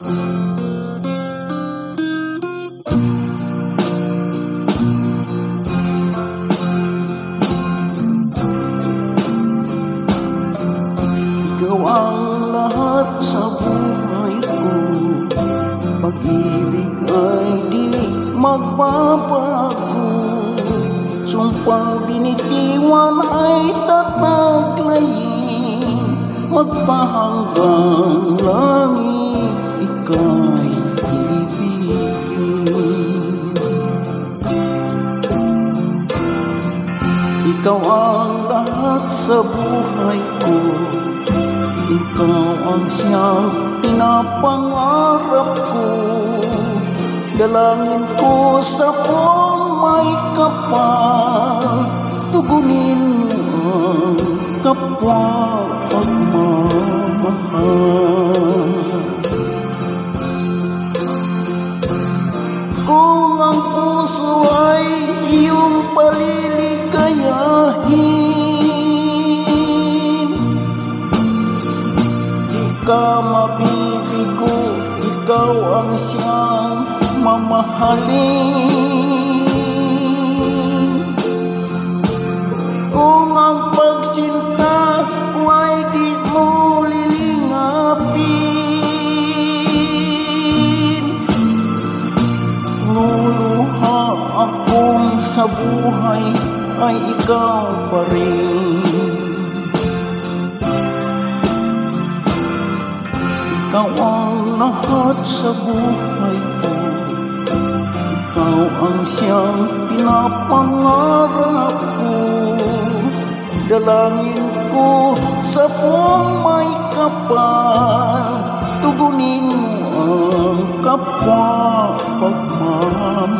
Ikaw ang lahat sa buhay ko, pag-ibig ay di magbabago. Sumpang binitiwan ay tataglayin, magpahanggang langit ika'y ibigin. Ikaw ang lahat sa buhay ko, ikaw ang siyang pinapangarap ko. Dalangin ko sa puong may kapal, tugunin mo ang kapwa pagmamahal. Kung ang puso ay iyong paliligayahin, di ka mabibigo, ikaw ang siyang mamahalin. Kung ang pagsinta ko ay di mo lilingapin, luluha akong sa buhay ay ikaw pa rin. Ikaw ang lahat sa buhay ko, ikaw ang siyang pinapangarap ko. Dalangin ko sa puong may kapal, tugunin mo ang kapwa pagmamahal.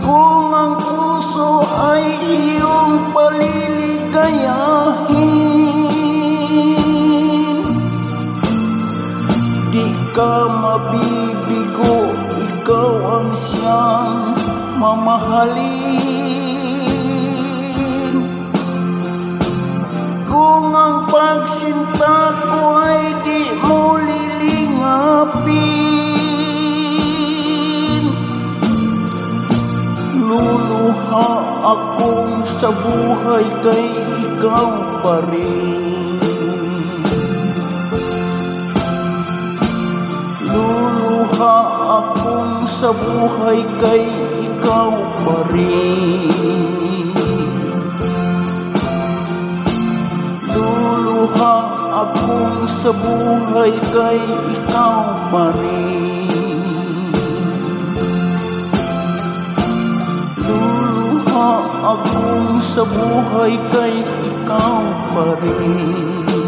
Kung ang puso ay iyong paliligayahin, di ka mabibigo, ikaw ang siyang mamahalin. Kung ang pagsinta ko ay di mo lilingapin, luluha akong sa buhay kay ikaw pa rin. Luluha akong sa buhay kay ikaw pa rin. Luluha akong sa buhay kay ikaw pa rin. Luluha akong sa buhay kay ikaw pa rin.